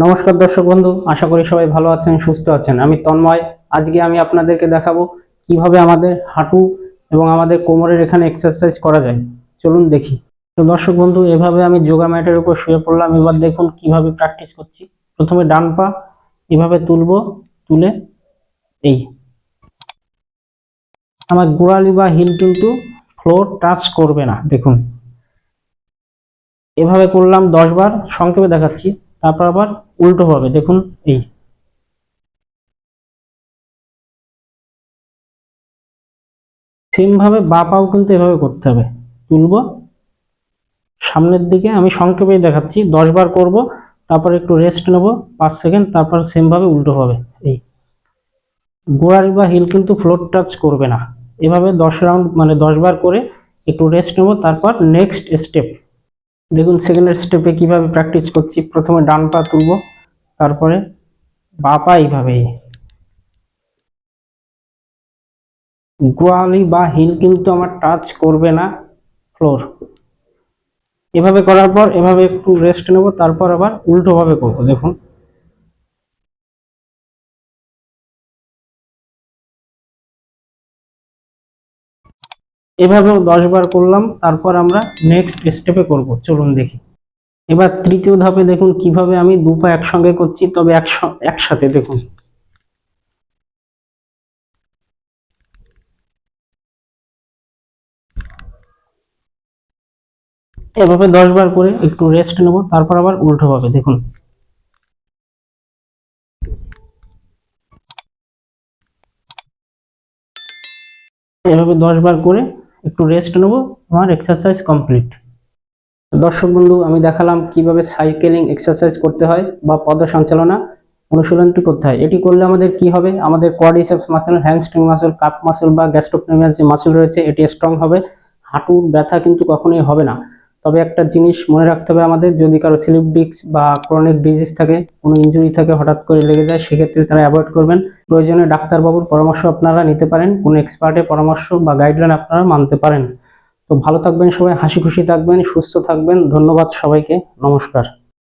নমস্কার দর্শক বন্ধু, আশা করি সবাই ভালো আছেন, সুস্থ আছেন। আমি তন্ময়। আজকে আমি আপনাদেরকে দেখাবো কিভাবে আমাদের হাঁটু এবং আমাদের কোমরের এখানে এক্সারসাইজ করা যায়। চলুন দেখি। তো দর্শক বন্ধু, এভাবে আমি যোগা ম্যাটের উপর শুয়ে পড়লাম। এবার দেখুন কিভাবে প্র্যাকটিস করছি। প্রথমে ডান পা এভাবে তুলবো, তুলে এই আমার গোড়ালি বা হিল কিন্তু ফ্লোর টাচ করবে না। দেখুন এভাবে করলাম 10 বার, সংক্ষেপে দেখাচ্ছি। তারপর আবার উল্টো ভাবে দেখুন এই সেম ভাবে বা পাও কিন্তু এভাবে করতে হবে। তুলবো সামনের দিকে, আমি সংক্ষেপেই দেখাচ্ছি। 10 বার করব, তারপর একটু রেস্ট নেব 5 সেকেন্ড, তারপর সেম ভাবে উল্টো হবে। এই গোড়ালি বা হিল কিন্তু ফ্লোর টাচ করবে না। এভাবে 10 রাউন্ড মানে 10 বার করে একটু রেস্ট নেব, তারপর নেক্সট স্টেপ। দেখুন সেকেন্ড স্টেপে কিভাবে প্র্যাকটিস করছি। প্রথমে ডান পা তুলবো, তারপরে বা পা এইভাবে। গোড়ালি বা হিল কিন্তু আমার টাচ করবে না ফ্লোর। এভাবে করার পর এভাবে একটু রেস্ট নেব, তারপর আবার উল্টো ভাবে করবো। দেখুন এভাবেও 10 বার করলাম, তারপর আমরা নেক্সট স্টেপে করব। চলুন দেখি। এবার তৃতীয় ধাপে দেখুন কিভাবে আমি দু পা একসঙ্গে করছি, তবে একসাথে। দেখুন এভাবে 10 বার করে একটু রেস্ট নেব, তারপর আবার উল্টো ভাবে। দেখুন এভাবে 10 বার করে একটু রেস্ট নেব, আমার এক্সারসাইজ কমপ্লিট। দর্শক বন্ধু, আমি দেখালাম কিভাবে সাইকেলিং এক্সারসাইজ করতে হয় বা পদ সঞ্চালনা অনুশীলনটি করতে হয়। এটি করলে আমাদের কি হবে, আমাদের quadriceps muscle, hamstring muscle, cup muscle বা গ্যাস্ট্রোক্লেমিয়াল যে মাসল রয়েছে এটি স্ট্রং হবে। হাঁটুর ব্যথা কিন্তু কখনোই হবে না। তবে একটা জিনিস মনে রাখতে হবে আমাদের, যদি কারো স্লিপ ডিস্ক বা ক্রনিক ডিজিজ থাকে, কোনো ইনজুরি থাকে, হঠাৎ করে লেগে যায়, সেক্ষেত্রে তারা অ্যাভয়েড করবেন। প্রয়োজনে ডাক্তারবাবুর পরামর্শ আপনারা নিতে পারেন, কোনো এক্সপার্টের পরামর্শ বা গাইডলাইন আপনারা মানতে পারেন। তো ভালো থাকবেন সবাই, হাসি খুশি থাকবেন, সুস্থ থাকবেন। ধন্যবাদ সবাইকে, নমস্কার।